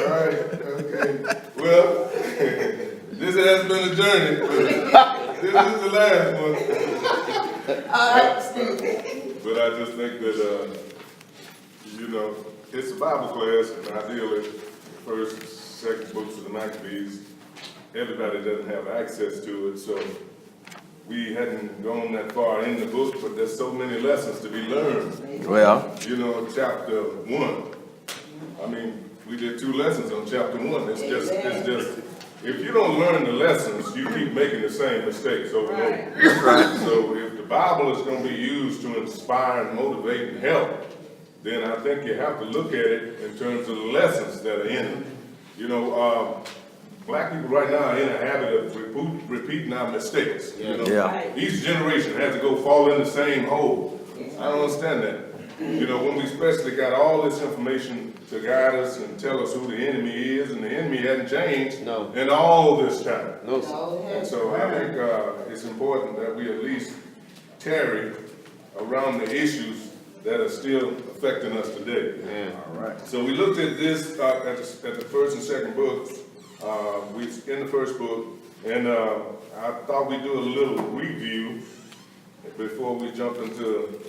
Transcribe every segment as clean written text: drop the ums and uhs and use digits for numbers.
right, okay. Well, this has been a journey, but this is the last one. All right, Steve. But I just think that, it's a Bible class, and ideally, first, second books of the Maccabees, everybody doesn't have access to it, so we hadn't gone that far in the book, but there's so many lessons to be learned. Well, Chapter 1. I mean, we did 2 lessons on chapter 1. It's just, if you don't learn the lessons, you keep making the same mistakes over and over. that's right. So if the Bible is going to be used to inspire and motivate and help, then I think you have to look at it in terms of the lessons that are in it. Black people right now are in a habit of repeating our mistakes. Yeah. Each generation has to go fall in the same hole. I don't understand that. When we especially got all this information to guide us and tell us who the enemy is, and the enemy hadn't changed in all this time. No, sir. And so I think it's important that we at least tarry around the issues that are still affecting us today. Yeah. All right. So we looked at this at the first and second books. We in the first book, and I thought we'd do a little review before we jump into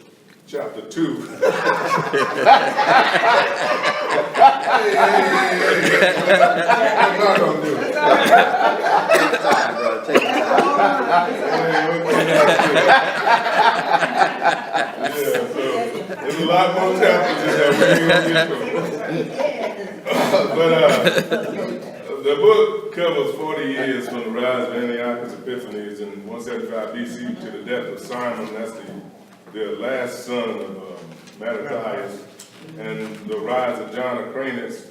chapter 2. Hey. I'm not gonna do it. So there's a lot more chapters in there we ain't gonna get to. The book covers 40 years from the rise of Antiochus Epiphanes in 175 BC to the death of Simon. That's the last son of Maccabees, and the rise of John Acranus.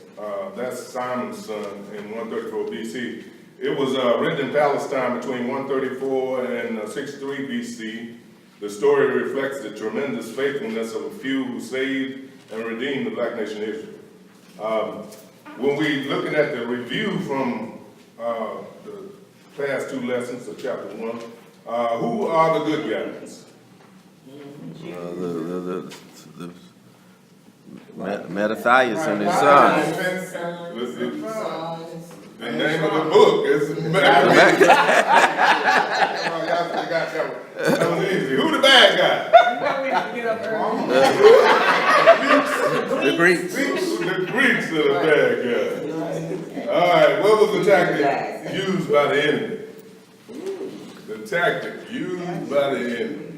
That's Simon's son in 134 BC. It was written in Palestine between 134 and 63 BC. The story reflects the tremendous faithfulness of a few who saved and redeemed the black nation Israel. When we looking at the review from the past 2 lessons of chapter 1, who are the good guys? Mattathias and his sons. The name of the book is Maccabees. That was easy. Who the bad guy? The Greeks. The Greeks are the bad guys. All right, what was the tactic used by the enemy? The tactic used by the enemy.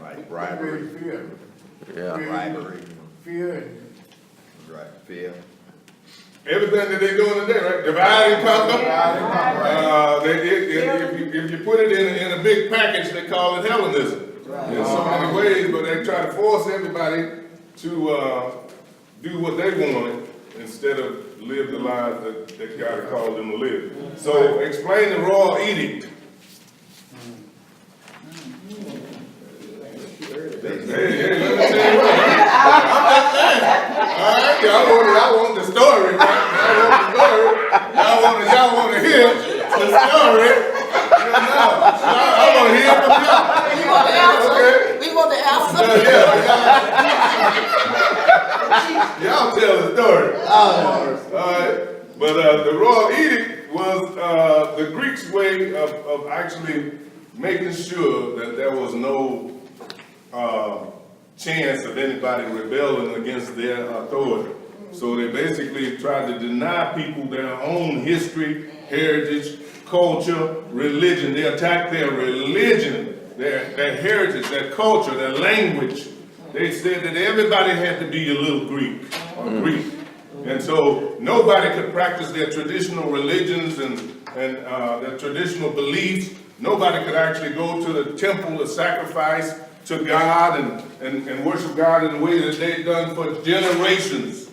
Like bribery. Fear. Yeah. Bribery. Fear. Right. Fear. Everything that they're doing today, right? Divide and conquer. If you put it in a big package, they call it Hellenism. In so many ways, but they try to force everybody to do what they wanted instead of live the lives that God had called them to live. So explain the royal edict. Hey, let me tell you what. I'm just saying. All right, y'all want the story. Y'all want to hear the story. I want to hear from y'all. You want the answer? Okay. We want the answer. Y'all tell the story. All right. But the royal edict was the Greeks' way of actually making sure that there was no chance of anybody rebelling against their authority. So they basically tried to deny people their own history, heritage, culture, religion. They attacked their religion, their heritage, their culture, their language. They said that everybody had to be a little Greek or Greek. And so nobody could practice their traditional religions and their traditional beliefs. Nobody could actually go to the temple to sacrifice to God and worship God in the way that they've done for generations,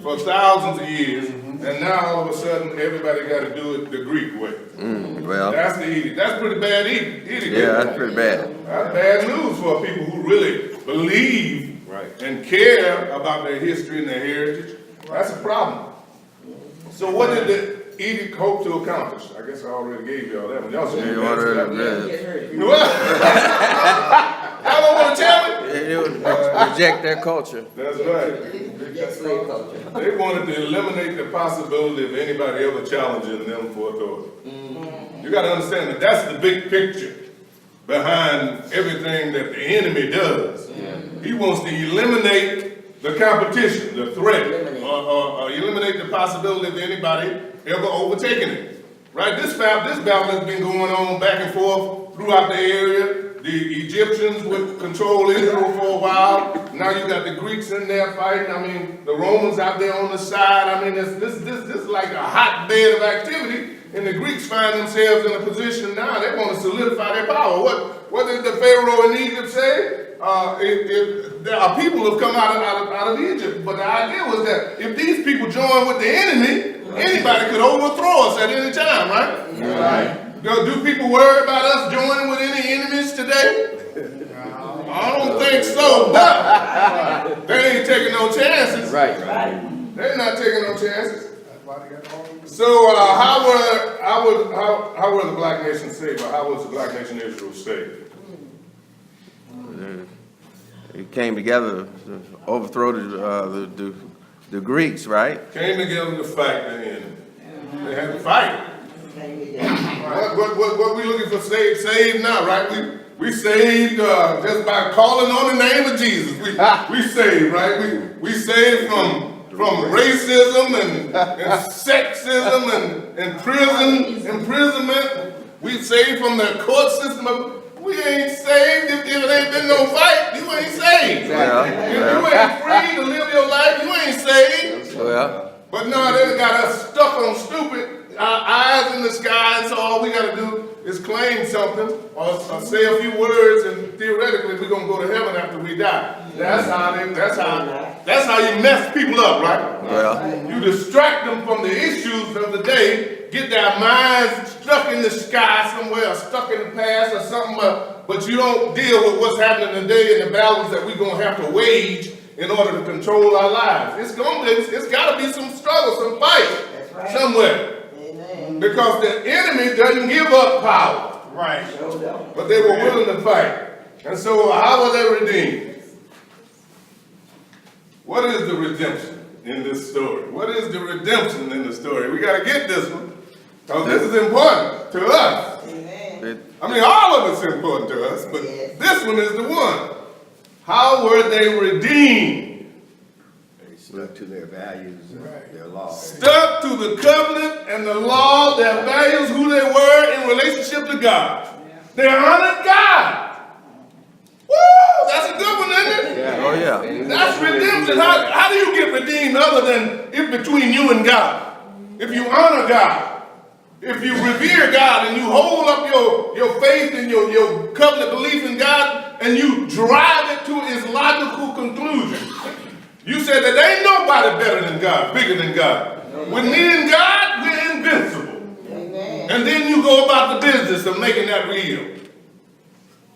for thousands of years. And now all of a sudden everybody got to do it the Greek way. Well, That's the edict. That's pretty bad edict. yeah, that's pretty bad. That's bad news for people who really believe and care about their history and their heritage. That's a problem. So what did the edict hope to accomplish? I guess I already gave y'all that one. Y'all should You answer already that one. read. What? Y'all don't want to tell me? reject their culture. That's right. Just slave culture. They wanted to eliminate the possibility of anybody ever challenging them for authority. You got to understand that that's the big picture behind everything that the enemy does. He wants to eliminate the competition, the threat, or eliminate the possibility of anybody ever overtaking it. Right? This battle has been going on back and forth throughout the area. The Egyptians would control Israel for a while. Now you got the Greeks in there fighting. I mean, the Romans out there on the side. I mean, this is like a hotbed of activity. And the Greeks find themselves in a position now. They want to solidify their power. What did the Pharaoh in Egypt say? Our people have come out of Egypt. But the idea was that if these people join with the enemy, anybody could overthrow us at any time, right? Right. Do people worry about us joining with any enemies today? I don't think so, but they ain't taking no chances. Right. They're not taking no chances. That's why they got all these. So how were the black nation saved, or how was the black nation Israel saved? It came together to overthrow the Greeks, right? Came together to fight the enemy. They had to fight. What we looking for saved now, right? We saved just by calling on the name of Jesus. We saved, right? We saved from racism and sexism and imprisonment. We saved from the court system. We ain't saved if it ain't been no fight. You ain't saved. If you ain't free to live your life, you ain't saved. But no, they got us stuck on stupid. Our eyes in the sky, and so all we got to do is claim something or say a few words, and theoretically we're gonna go to heaven after we die. That's how you mess people up, right? You distract them from the issues of the day, get their minds stuck in the sky somewhere, or stuck in the past or something, but you don't deal with what's happening today and the battles that we're gonna have to wage in order to control our lives. It's got to be some struggle, some fight somewhere. Because the enemy doesn't give up power. Right. But they were willing to fight. And so how were they redeemed? What is the redemption in this story? What is the redemption in the story? We got to get this one. Because this is important to us. I mean, all of it's important to us, but this one is the one. How were they redeemed? Stuck to their values and their laws. Stuck to the covenant and the law, their values, who they were in relationship to God. They honored God. Woo! That's a good one, isn't it? Oh yeah. That's redemption. How do you get redeemed other than if between you and God? If you honor God, if you revere God and you hold up your faith and your covenant belief in God and you drive it to its logical conclusion. You said that there ain't nobody better than God, bigger than God. With me and God, we're invincible. And then you go about the business of making that real.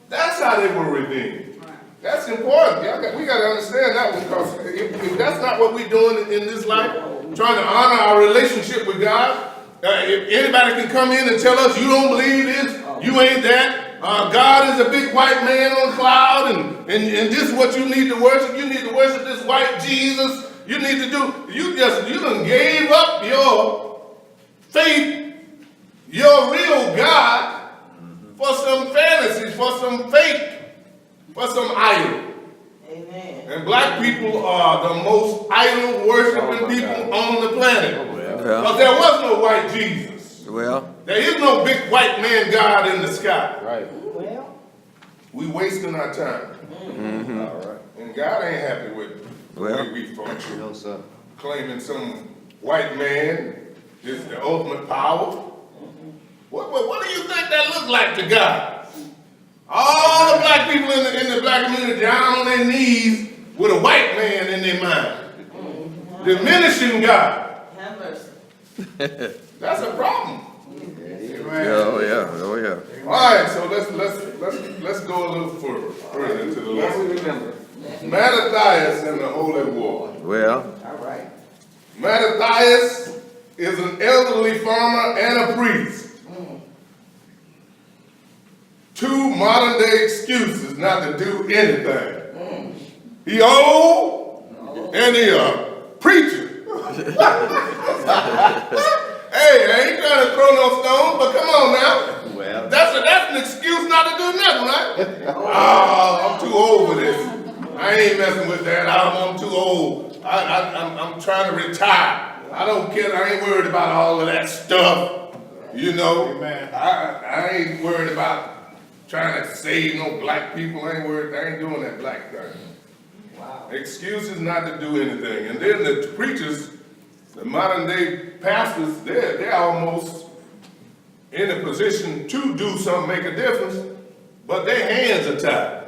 That's how they were redeemed. That's important. We got to understand that one, because if that's not what we're doing in this life, trying to honor our relationship with God, if anybody can come in and tell us you don't believe this, you ain't that, God is a big white man on a cloud, and this is what you need to worship. You need to worship this white Jesus. You need to do, you done gave up your faith, your real God, for some fantasies, for some fake, for some idol. Amen. And black people are the most idol worshiping people on the planet. Because there was no white Jesus. There is no big white man God in the sky. Well, We wasting our time. All right. And God ain't happy with the way we function. Claiming some white man is the ultimate power. What do you think that looked like to God? All the black people in the black community down on their knees with a white man in their mind. Diminishing God. have mercy. That's a problem. Oh yeah. All right, so let's go a little further into the lesson. Mattathias and the Holy War. All right. Mattathias is an elderly farmer and a priest. Two modern day excuses not to do anything. He old and he a preacher. Hey, I ain't trying to throw no stones, but come on now. Well, That's an excuse not to do nothing, right? Oh, I'm too old for this. I ain't messing with that. I'm too old. I'm trying to retire. I don't care. I ain't worried about all of that stuff. You know, Amen. I ain't worried about trying to save no black people. I ain't doing that black thing. Wow. Excuses not to do anything. And then the preachers, the modern day pastors, they're almost in a position to do something, make a difference, but their hands are tied.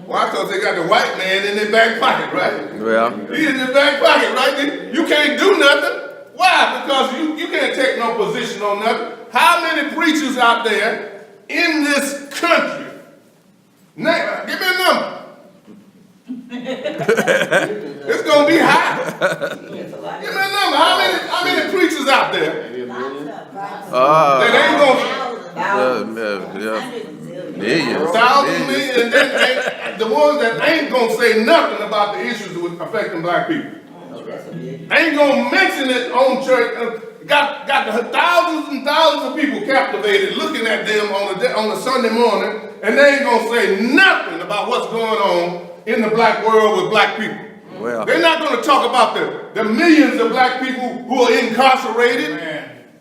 Why? Because they got the white man in their back pocket, right? well, He's in their back pocket, right? You can't do nothing. Why? Because you can't take no position on nothing. How many preachers out there in this country? Give me a number. It's gonna be high. Give me a number. How many preachers out there that ain't gonna millions. thousands, millions, and then the ones that ain't gonna say nothing about the issues affecting black people? Ain't gonna mention it on church. Got the thousands and thousands of people captivated looking at them on a Sunday morning, and they ain't gonna say nothing about what's going on in the black world with black people. Well, They're not gonna talk about the millions of black people who are incarcerated,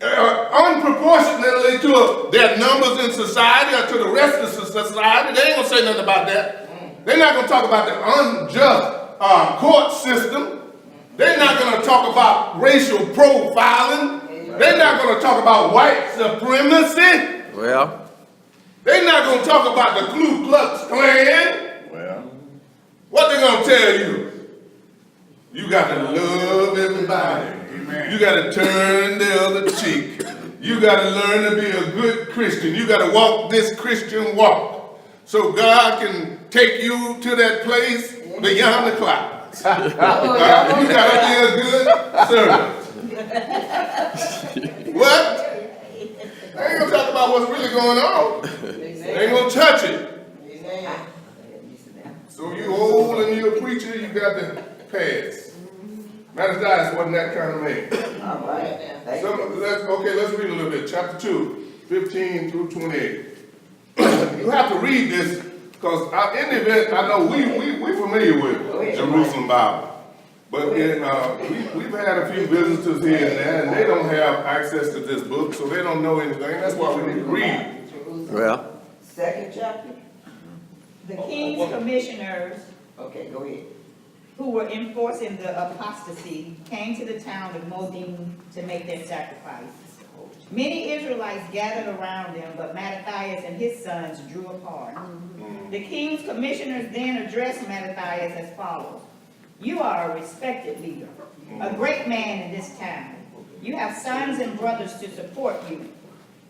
unproportionately to their numbers in society or to the rest of society. They ain't gonna say nothing about that. They're not gonna talk about the unjust court system. They're not going to talk about racial profiling. They're not going to talk about white supremacy. well, They're not going to talk about the Ku Klux Klan. well, What they going to tell you? You got to love everybody. Amen. You got to turn the other cheek. You got to learn to be a good Christian. You got to walk this Christian walk so God can take you to that place beyond the clouds. You gotta be a good servant. What? They ain't gonna talk about what's really going on. They ain't gonna touch it. So you old and you a preacher, you got to pass. Maccabees wasn't that kind of man. All right. Let's read a little bit. Chapter 2, 15 through 28. You have to read this because in the event, I know we're familiar with Jerusalem Bible. But we've had a few visitors here and there, and they don't have access to this book, so they don't know anything. That's why we need to read. well, Second chapter? The king's commissioners, Okay, go ahead. who were enforcing the apostasy, came to the town of Modim to make their sacrifice. Many Israelites gathered around them, but Mattathias and his sons drew apart. The king's commissioners then addressed Mattathias as follows. You are a respected leader, a great man in this town. You have sons and brothers to support you.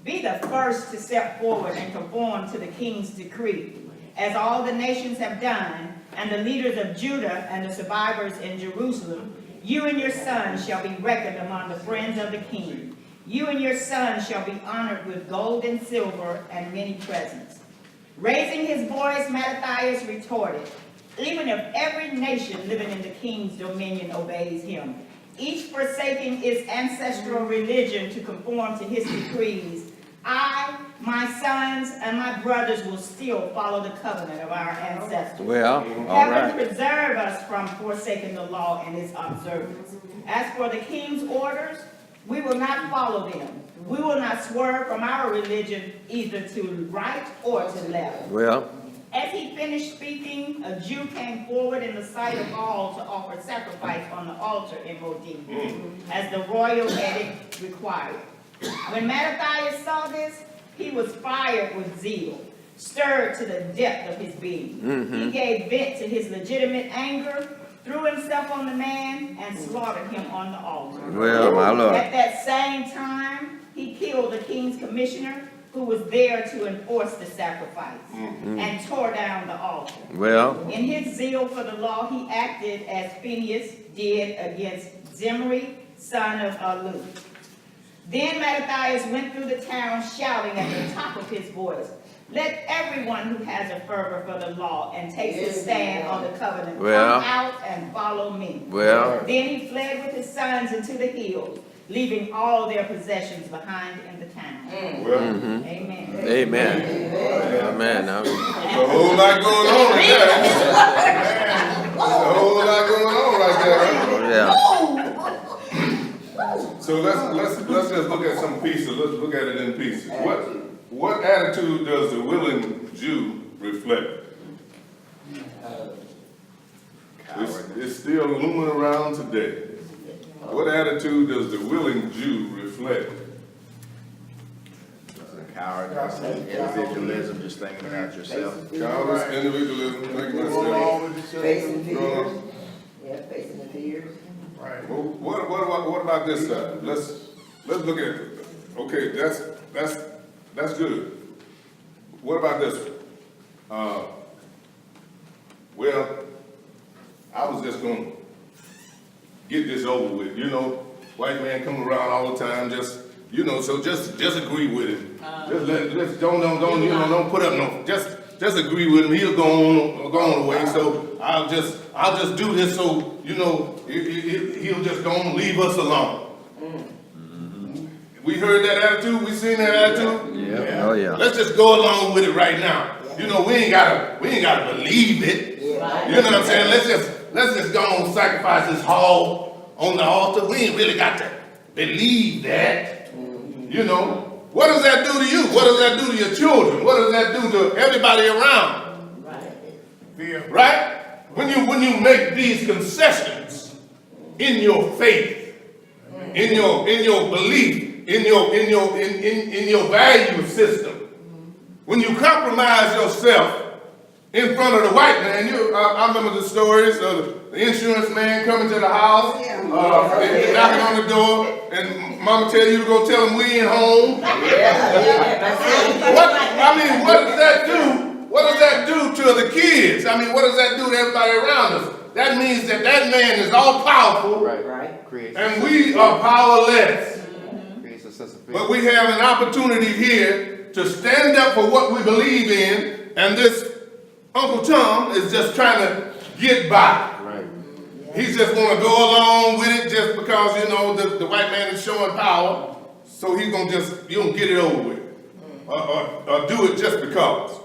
Be the first to step forward and conform to the king's decree, as all the nations have done, and the leaders of Judah and the survivors in Jerusalem. You and your sons shall be reckoned among the friends of the king. You and your sons shall be honored with gold and silver and many presents. Raising his voice, Mattathias retorted, even if every nation living in the king's dominion obeys him, each forsaking its ancestral religion to conform to his decrees, I, my sons, and my brothers will still follow the covenant of our ancestors. well, all Heaven right. preserve us from forsaking the law and its observance. As for the king's orders, we will not follow them. We will not swerve from our religion either to right or to left. Well, As he finished speaking, a Jew came forward in the sight of all to offer sacrifice on the altar in Modim, as the royal edict required. When Mattathias saw this, he was fired with zeal, stirred to the depth of his being. He gave vent to his legitimate anger, threw himself on the man, and slaughtered him on the altar. well, my Lord. At that same time, he killed the king's commissioner, who was there to enforce the sacrifice, and tore down the altar. Well, In his zeal for the law, he acted as Phinehas did against Zimri, son of Alu. Then Mattathias went through the town shouting at the top of his voice, Let everyone who has a fervor for the law and takes a stand on the covenant Well. come out and follow me. Well, Then he fled with his sons into the hills, leaving all their possessions behind in the town. Well, Amen. amen. Amen. there's a whole lot going on right there. There's a whole lot going on right there. Yeah. So let's just look at some pieces. Let's look at it in pieces. What attitude does the willing Jew reflect? It's still looming around today. What attitude does the willing Jew reflect? Cowardice, individualism, just thinking about yourself. Cowardice, individualism, thinking about Going yourself. along with yourself. Facing fears. Yeah, facing the fears. Right. Well, what about this side? Let's look at it. Okay, that's good. What about this one? Well, I was just gonna get this over with. You know, white man coming around all the time, just agree with him. Just don't put up no. Just agree with him. He'll go on away. So I'll just do this. So he'll just go on, leave us alone. We heard that attitude. We seen that attitude. Yeah. Oh, yeah. Let's just go along with it right now. You know, we ain't gotta believe it. Yeah. You know what I'm saying? Let's just go on and sacrifice this hog on the altar. We ain't really got to believe that. You know, what does that do to you? What does that do to your children? What does that do to everybody around? Fear. Right? When you make these concessions in your faith, in your belief, in your value system, when you compromise yourself in front of the white man, I remember the stories of the insurance man coming to the house, and knocking on the door, and mama tell you to go tell him we ain't home. What does that do? What does that do to the kids? I mean, what does that do to everybody around us? That means that man is all powerful, Right. and we are powerless. Creates a sense of fear. But we have an opportunity here to stand up for what we believe in, and this Uncle Tom is just trying to get by. Right. He's just going to go along with it just because, the white man is showing power, so he's going to get it over with, or do it just because.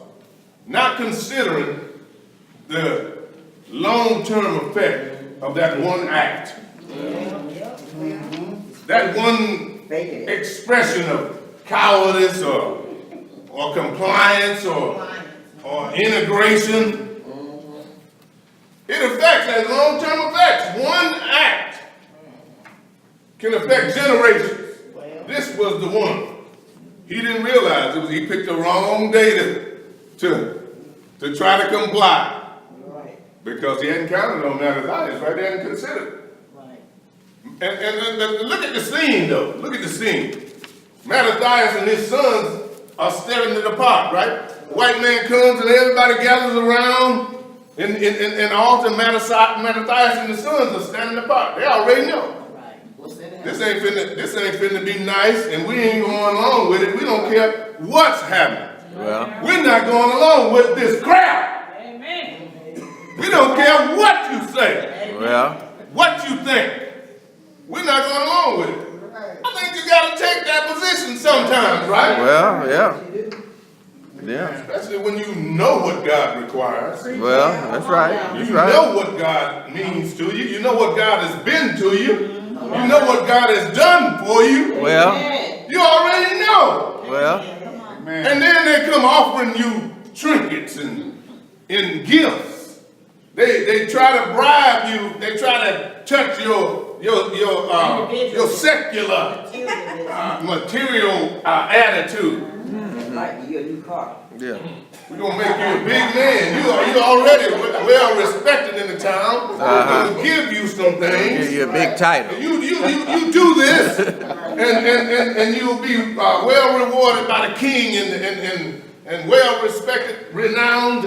Not considering the long-term effect of that one act. That one expression of cowardice or compliance or integration. It affects, has long-term effects. One act can affect generations. This was the one. He didn't realize he picked the wrong day to try to comply. Because he hadn't counted on Mattathias, right? They hadn't considered. And look at the scene, though. Look at the scene. Mattathias and his sons are staring at the pot, right? The white man comes and everybody gathers around in the altar. Mattathias and his sons are standing in the pot. They already know. This ain't finna be nice, and we ain't going along with it. We don't care what's happening. Well. We're not going along with this crap. We don't care what you say. Well. What you think. We're not going along with it. I think you got to take that position sometimes, right? Well, yeah. Yeah. Especially when you know what God requires. Well, that's right. That's You right. know what God means to you. You know what God has been to you. You know what God has done for you. Well. You already know. Well. And then they come offering you trinkets and gifts. They try to bribe you. They try to touch your secular material attitude. Like you a new car. Yeah. We're gonna make you a big man. You already well respected in the town. We're gonna give you some things. You're a big title. You do this, and you'll be well rewarded by the king and well respected, renowned.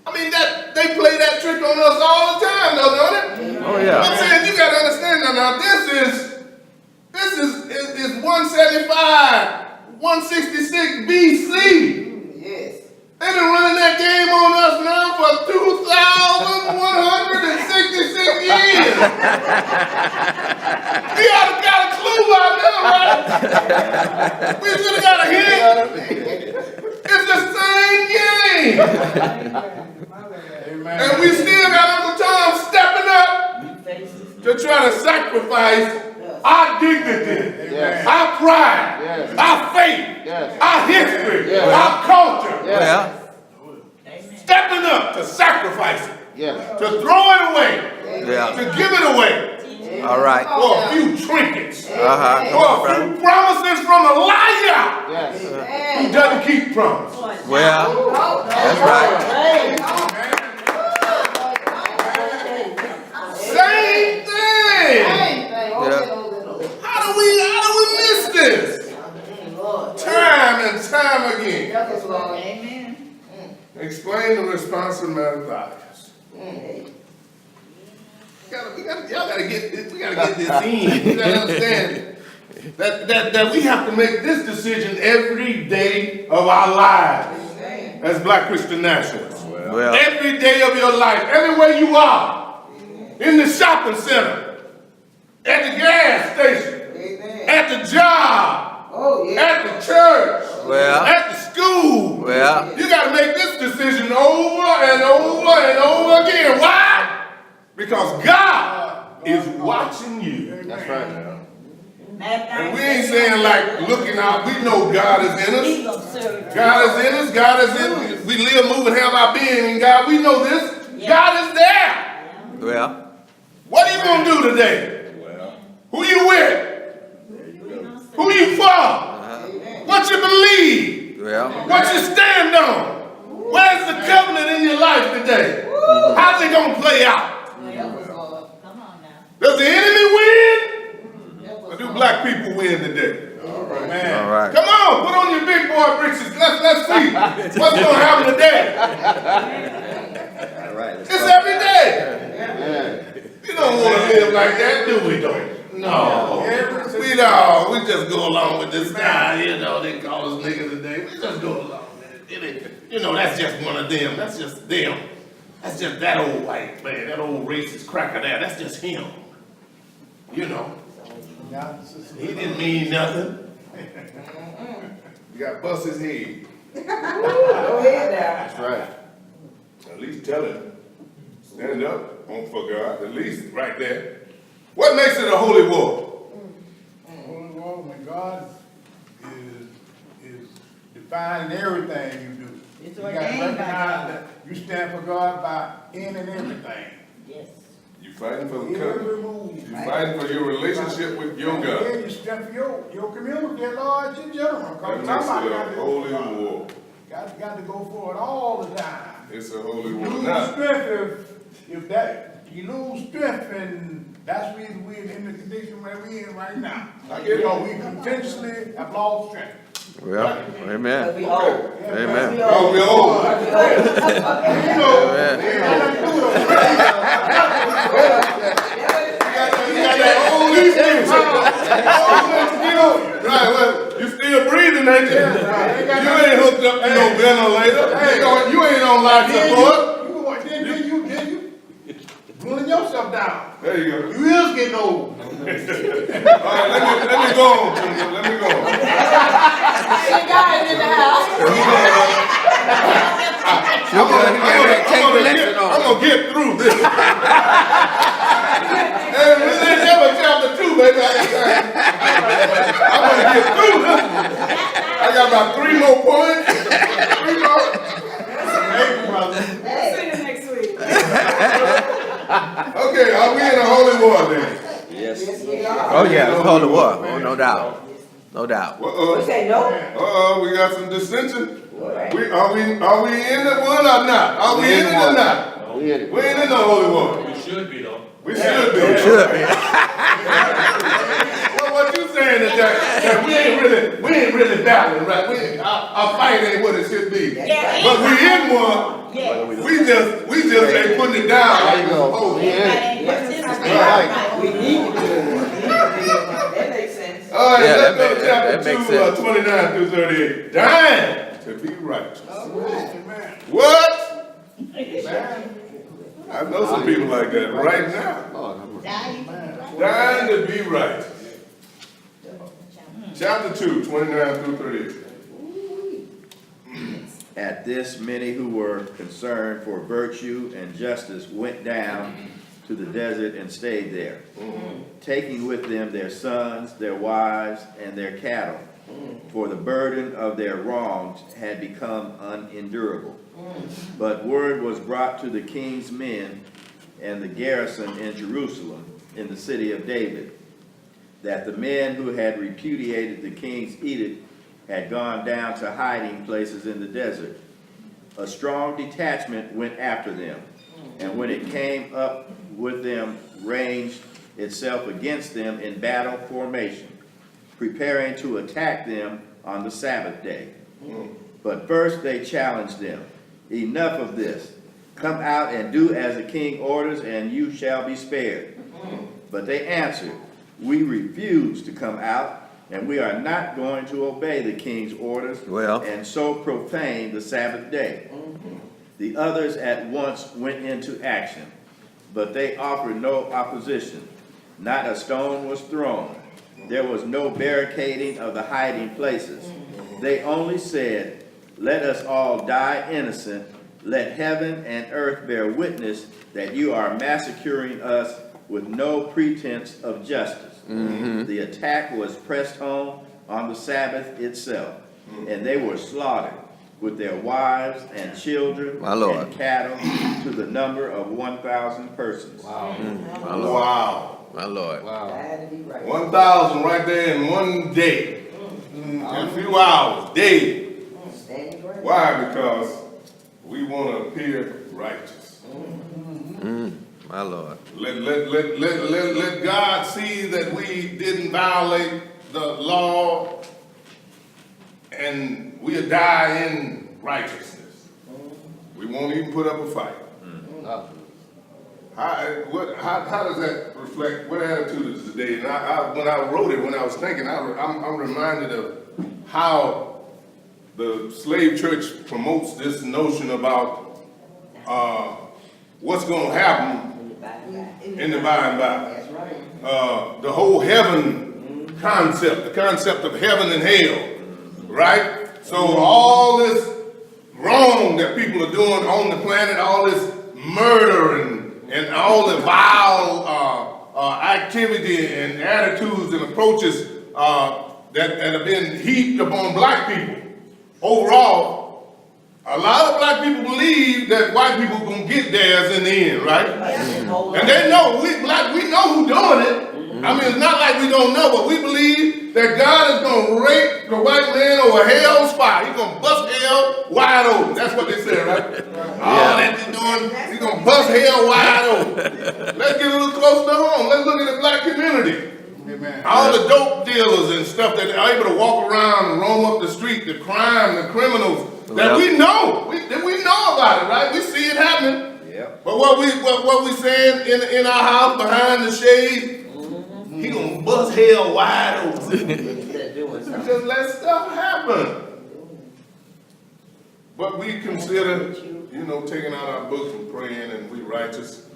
I mean they play that trick on us all the time, though, don't it? Oh, yeah. I'm saying you gotta understand now. This is 175, 166 BC. Yes. They've been running that game on us now for 2,166 years. We ought to got a clue by now, right? We should have got a hint. It's the same game. Amen. And we still got Uncle Tom stepping up to try to sacrifice our dignity, Yes. our pride, Yes. our faith, Yes. our history, Yes. our culture. Well, Stepping up to sacrifice it, Yes. to throw it away, yeah. to give it away All right. for a few trinkets, Come on, for a brother. few promises from a liar Yes. who doesn't keep promise. Well, that's right. Same thing. How do we miss this? Time and time again. Amen. Explain the response of Maccabees. Y'all gotta get this in. We gotta understand that we have to make this decision every day of our lives as Black Christian nationalists. Well, Every day of your life, everywhere you are, in the shopping center, at the gas station, at the job, at the church, well, at the school. well, You got to make this decision over and over and over again. Why? Because God is watching you. That's right. And we ain't saying like looking out. We know God is in us. God is in us. God is in. We live, move, and have our being in God. We know this. God is there. well, What are you going to do today? Who you with? Who you for? What you believe? well, What you stand on? Where's the covenant in your life today? How's it going to play out? Does the enemy win? Or do Black people win today? all right. Come on, put on your big boy breeches. Let's see what's going to happen today. All right. It's every day. Yeah. You don't want to live like that, do we, don't? No. We don't. We just go along with this guy, you know, they call us niggas today. We just go along with it. You know, that's just one of them. That's just them. That's just that old white man, that old racist cracker there. That's just him. You know. He didn't mean nothing. You got to bust his head. That's right. At least tell him. Stand up on for God. At least right there. What makes it a holy war? Holy war, when God is defining everything you do. It's You gotta ordained by recognize God. that you stand for God by in and everything. Yes. You fighting for the Every covenant. move. You fighting for your relationship with your Yeah, God. you stand for your community at large in general. That Cause makes somebody it got a to go holy for God. war. Got to go for it all the time. It's a holy You war. lose Now, strength if that you lose strength, and that's the reason we're in the condition where we're in right now. I get it. You know, we continuously have lost strength. Well, amen. We old. Amen. oh, we're old. You know, Amen. ain't nothing to do with it. You got that old instinct. Right, well, you still breathing, ain't you? You ain't hooked up to no ventilator. You ain't on life support. Then you ruling yourself down. There you go. You is getting old. All right, let me go on, Junior. Let me go on. I'm gonna get through this. And this ain't never chapter 2, baby. I'm gonna get through this. I got about 3 more points. 3 more. Hey, brother. See you next week. Okay, are we in a holy war then? Yes. Oh, yeah, it's holy war. Oh, no doubt. No doubt. We say no? We got some dissension. Are we in the one or not? Are we in it or not? We in it. We ain't in the holy war. We should be though. We should be. Should be. Well, what you saying is that we ain't really battling, right? Our fight ain't what it should be. Yeah. But we in one. Yes. We just ain't putting it down like we supposed to. Everybody participate. Right. We need to do it. That makes sense. All right, Yeah, let's go to that chapter makes 2, sense. 29 through 38. Dying to be righteous. Amen. What? Amen. I know some people like that right now. Lord, have mercy. Dying to be right. Dying to be righteous. Chapter 2, 29 through 38. At this, many who were concerned for virtue and justice went down to the desert and stayed there, taking with them their sons, their wives, and their cattle, for the burden of their wrongs had become unendurable. But word was brought to the king's men and the garrison in Jerusalem, in the city of David, that the men who had repudiated the king's edict had gone down to hiding places in the desert. A strong detachment went after them, and when it came up with them, ranged itself against them in battle formation, preparing to attack them on the Sabbath day. But first they challenged them, enough of this. Come out and do as the king orders, and you shall be spared. But they answered, we refuse to come out, and we are not going to obey the king's orders, and so profane the Sabbath day. The others at once went into action, but they offered no opposition. Not a stone was thrown. There was no barricading of the hiding places. They only said, let us all die innocent. Let heaven and earth bear witness that you are massacring us with no pretense of justice. The attack was pressed home on the Sabbath itself, and they were slaughtered with their wives and children and cattle to the number of 1,000 persons. Wow. My Lord. Dying to be right. 1,000 right there in one day. In a few hours, day. Standing ground. Why? Because we want to appear righteous. My Lord. Let God see that we didn't violate the law and we'll die in righteousness. We won't even put up a fight. How does that reflect? What attitude is today? And when I wrote it, when I was thinking, I'm reminded of how the slave church promotes this notion about what's going to happen in the by and by. That's right. The whole heaven concept, the concept of heaven and hell, right? So all this wrong that people are doing on the planet, all this murder and all the vile activity and attitudes and approaches that have been heaped upon black people. Overall, a lot of black people believe that white people are going to get theirs in the end, right? And they know, we know who's doing it. I mean, it's not like we don't know, but we believe that God is going to rape the white man over hell's fire. He's going to bust hell wide open. That's what they said, right? All that he's doing, he's going to bust hell wide open. Let's get a little closer to home. Let's look at the black community. Amen. All the dope dealers and stuff that are able to walk around and roam up the street, the crime, the criminals, that we know. We know about it, right? We see it happening. Yep. But what we saying in our house behind the shade, he gonna bust hell wide open. Just let stuff happen. But we consider, taking out our books and praying and we righteous,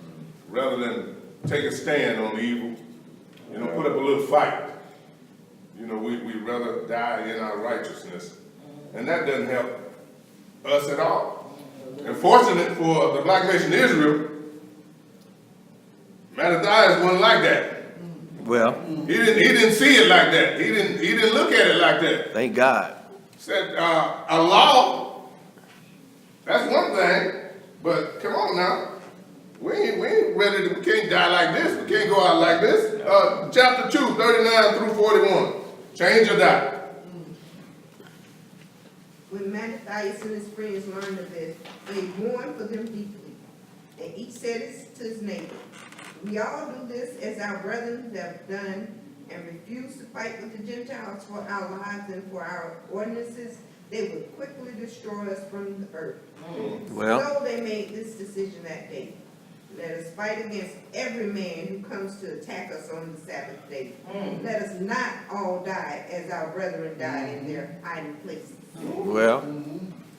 rather than take a stand on evil, put up a little fight. We'd rather die in our righteousness. And that doesn't help us at all. And fortunate for the black nation Israel, Maccabees wasn't like that. Well, He didn't see it like that. He didn't look at it like that. thank God. Said a law, that's one thing, but come on now. We ain't ready to, we can't die like this. We can't go out like this. Chapter 2, 39 through 41. Change or die. When Maccabees and his friends learned of it, they mourned for them deeply. And each said to his neighbor, we all do this as our brethren have done, and refuse to fight with the Gentiles for our lives and for our ordinances. They would quickly destroy us from the earth. Well, So they made this decision that day. Let us fight against every man who comes to attack us on the Sabbath day. Let us not all die as our brethren died in their hiding places. well,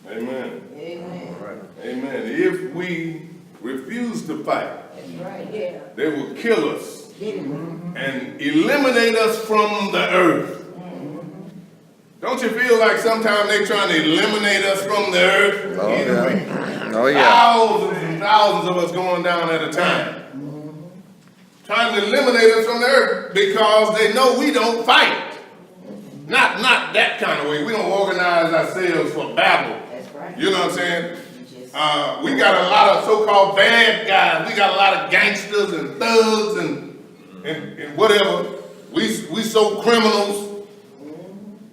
Amen. Amen. Amen. If we refuse to fight, That's right, yeah. they will kill us Get it. and eliminate us from the earth. Don't you feel like sometimes they're trying to eliminate us from the earth? Oh, yeah. Oh, yeah. Thousands and thousands of us going down at a time. Trying to eliminate us from the earth because they know we don't fight. Not that kind of way. We don't organize ourselves for battle. That's right. You know what I'm saying? You just- We got a lot of so-called bad guys. We got a lot of gangsters and thugs and whatever. We so criminals.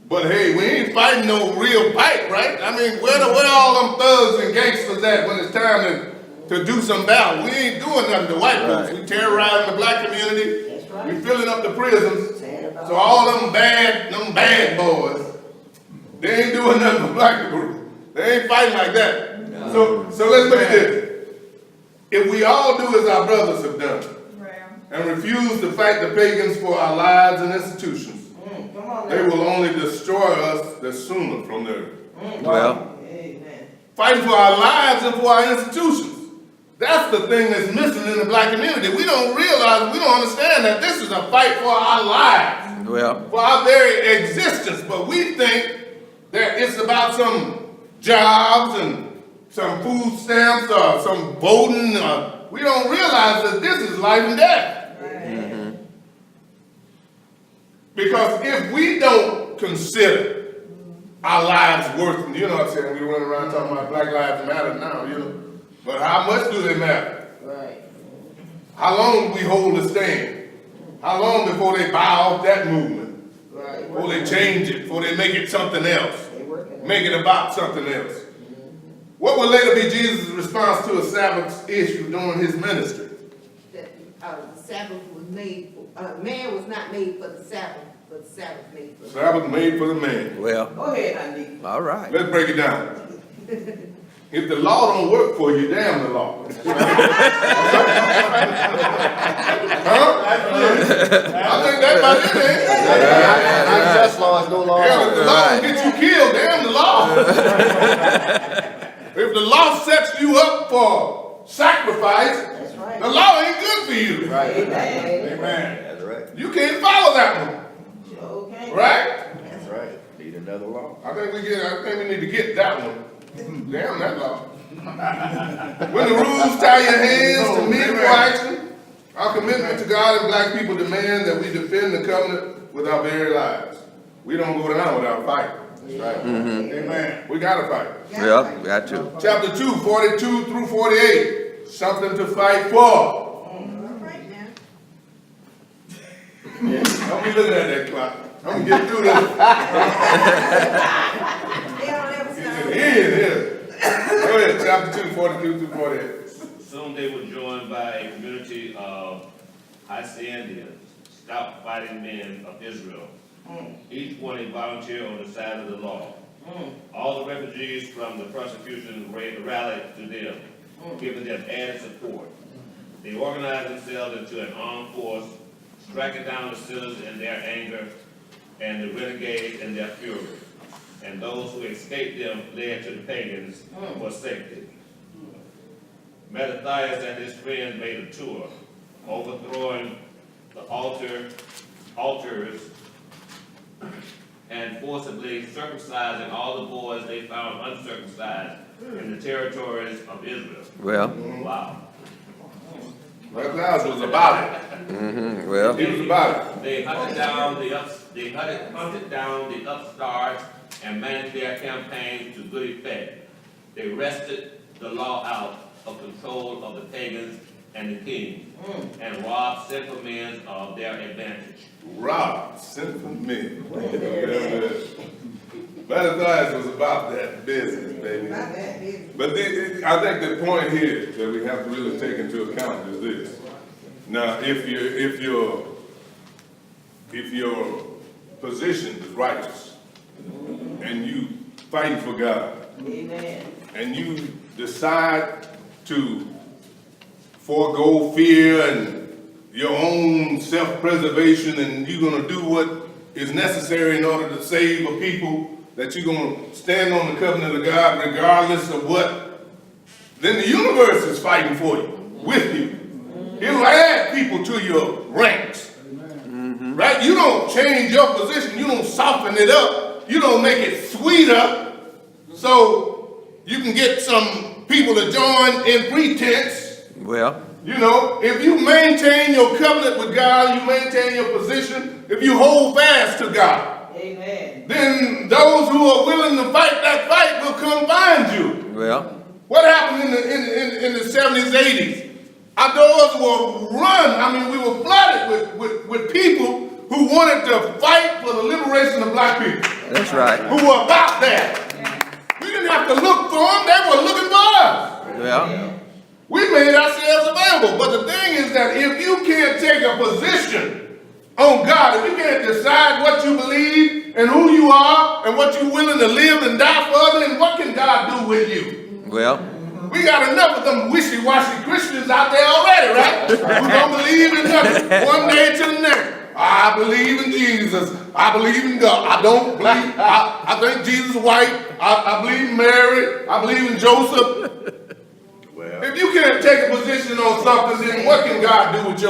But hey, we ain't fighting no real fight, right? I mean, where all them thugs and gangsters at when it's time to do some battle? We ain't doing nothing to white folks. We terrorizing the black community. That's right. We filling up the prisons. Saying about- So all them bad boys, they ain't doing nothing for black people. They ain't fighting like that. So let's look at this. If we all do as our brothers have done and refuse to fight the pagans for our lives and institutions, Come on they now. will only destroy us the sooner from the earth. Well, Amen. Fighting for our lives and for our institutions. That's the thing that's missing in the black community. We don't realize, we don't understand that this is a fight for our lives, well, for our very existence. But we think that it's about some jobs and some food stamps or some voting. We don't realize that this is life and death. Because if we don't consider our lives worth, you know what I'm saying, we run around talking about Black Lives Matter now, you know, but how much do they matter? Right. How long do we hold the stand? How long before they buy off that movement? Right. Before they change it, before they make it something else, They working. make it about something else? What will later be Jesus' response to a Sabbath issue during his ministry? That, the Sabbath was made, man was not made for the Sabbath, but the Sabbath made for. Sabbath made for the man. well, Go ahead, Andy. all right. Let's break it down. If the law don't work for you, damn the law. Huh? I think that's about it, man. Not just law, it's no law. Hell, if the law don't get you killed, damn the law. If the law sets you up for sacrifice, That's right. the law ain't good for you. Amen. Amen. That's right. You can't follow that one, Okay. right? That's right. Need another law. I think we need to get that one. Damn that law. When the rules tie your hands to meaningful action, our commitment to God and black people demand that we defend the covenant with our very lives. We don't go down without fighting. That's right. Amen. We gotta fight. Well, got to. Chapter 2, 42 through 48. Something to fight for. All right now. Don't be looking at that clock. I'm gonna get through this. They don't ever stop. Here. Go ahead, chapter 2, 42 through 48. Soon they were joined by a community of Haciendians, stout fighting men of Israel, each one a volunteer on the side of the law. All the refugees from the persecution rallied to them, giving them added support. They organized themselves into an armed force, striking down the sinners in their anger and the renegades in their fury. And those who escaped them led to the pagans for safety. Mattathias and his friends made a tour, overthrowing the altars and forcibly circumcising all the boys they found uncircumcised in the territories of Israel. Well, Wow. That was about it. well, He was about it. They hunted down the upstarts and managed their campaign to good effect. They wrested the law out of control of the pagans and the king, and robbed sinful men of their advantage. Rob, sinful men. Mattathias was about that business, baby. Not that business. But I think the point here that we have to really take into account is this. Now, if your position is righteous and you fighting for God Amen. and you decide to forego fear and your own self-preservation and you're gonna do what is necessary in order to save a people that you're gonna stand on the covenant of God regardless of what, then the universe is fighting for you, with you. He'll add people to your ranks. Right? You don't change your position. You don't soften it up. You don't make it sweeter so you can get some people to join in pretense. Well, You know, if you maintain your covenant with God, you maintain your position, if you hold fast to God, Amen. then those who are willing to fight that fight will come find you. well, What happened in the 70s, 80s? Our doors were run. I mean, we were flooded with people who wanted to fight for the liberation of black people, that's right. who were about that. We didn't have to look for them. They were looking for us. Well, We made ourselves available. But the thing is that if you can't take a position on God, if you can't decide what you believe and who you are and what you're willing to live and die for, then what can God do with you? well, We got enough of them wishy-washy Christians out there already, right? Who don't believe in nothing one day to the next. I believe in Jesus. I believe in God. I don't believe, I think Jesus is white. I believe in Mary. I believe in Joseph. If you can't take a position on something, then what can God do with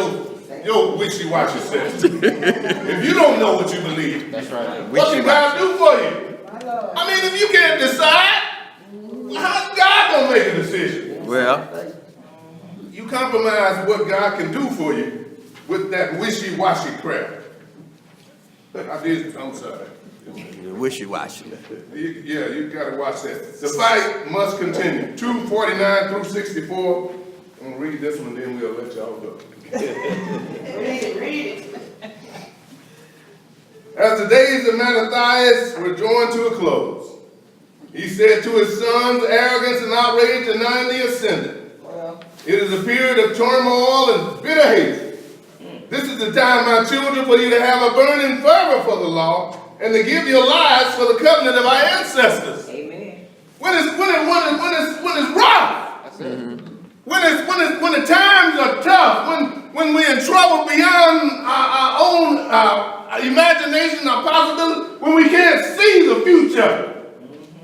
your wishy-washy self? If you don't know what you believe, That's right. what can God do for you? I mean, if you can't decide, how's God gonna make a decision? well, You compromise what God can do for you with that wishy-washy crap. I'm sorry. wishy-washy. Yeah, you gotta watch that. The fight must continue. 2:49 through 64. I'm gonna read this one, then we'll let y'all go. Read it. As the days of Mattathias were drawing to a close, he said to his sons, arrogance and outrage are now in the ascendant. It is a period of turmoil and bitter hatred. This is the time, my children, for you to have a burning fervor for the law and to give your lives for the covenant of our ancestors. Amen. When it's rough, That's it. when the times are tough, when we're in trouble beyond our own imagination, our possibility, when we can't see the future,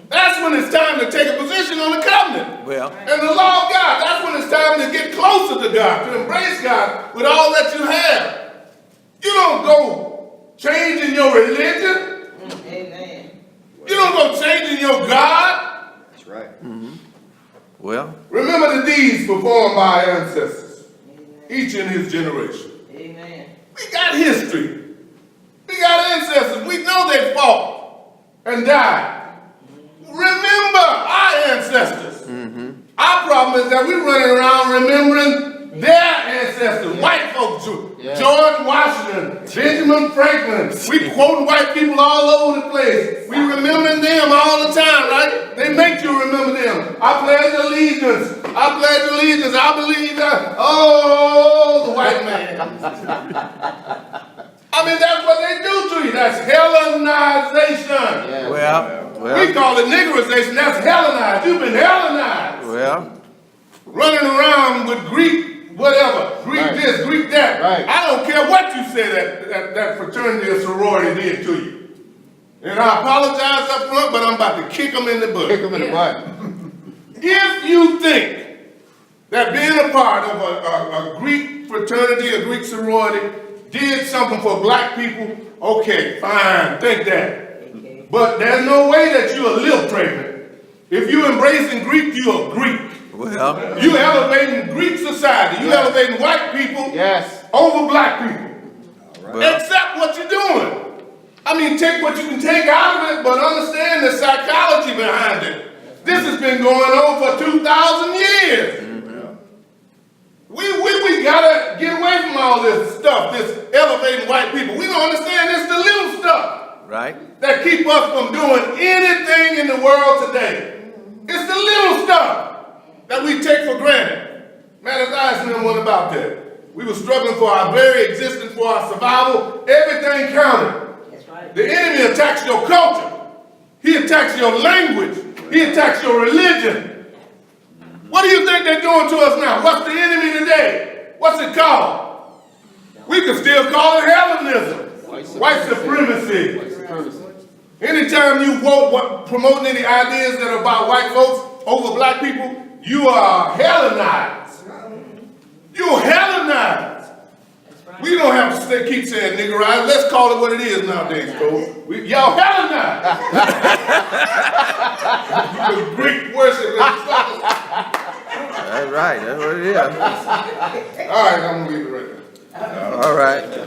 that's when it's time to take a position on the covenant Well, and the law of God. That's when it's time to get closer to God, to embrace God with all that you have. You don't go changing your religion. Amen. You don't go changing your God. That's right. well, Remember the deeds performed by our ancestors, each in his generation. Amen. We got history. We got ancestors. We know they fought and died. Remember our ancestors. Our problem is that we're running around remembering their ancestors, white folks, George Washington, Benjamin Franklin. We quote white people all over the place. We remembering them all the time, right? They make you remember them. I pledge allegiance. I pledge allegiance. I believe that. Oh, the white man. I mean, that's what they do to you. That's Hellenization. Yeah. well, We call it niggerization. That's Hellenized. You've been Hellenized. well, Running around with Greek whatever, Greek Right. this, Greek that. Right. I don't care what you say that fraternity or sorority did to you. And I apologize up front, but I'm about to kick them in the butt. Kick him in the butt. If you think that being a part of a Greek fraternity, a Greek sorority, did something for black people, okay, fine, think that. But there's no way that you're a little pregnant. If you embracing Greek, you're a Greek. well, You elevating Greek society. You elevating white people Yes. over black people. well, Accept what you're doing. I mean, take what you can take out of it, but understand the psychology behind it. This has been going on for 2,000 years. We gotta get away from all this stuff, this elevating white people. We don't understand it's the little stuff right? that keep us from doing anything in the world today. It's the little stuff that we take for granted. Mattathias knew one about that. We were struggling for our very existence, for our survival. Everything counted. That's right. The enemy attacks your culture. He attacks your language. He attacks your religion. What do you think they're doing to us now? What's the enemy today? What's it called? We could still call it Hellenism. White supremacy. White supremacy. Anytime you promoting any ideas that are about white folks over black people, you are Hellenized. You're Hellenized. We don't have to keep saying niggerized. Let's call it what it is nowadays, Cole. Y'all Hellenized. You was Greek worship. That's right, that's what it is. All right, I'm gonna leave it right there. All right.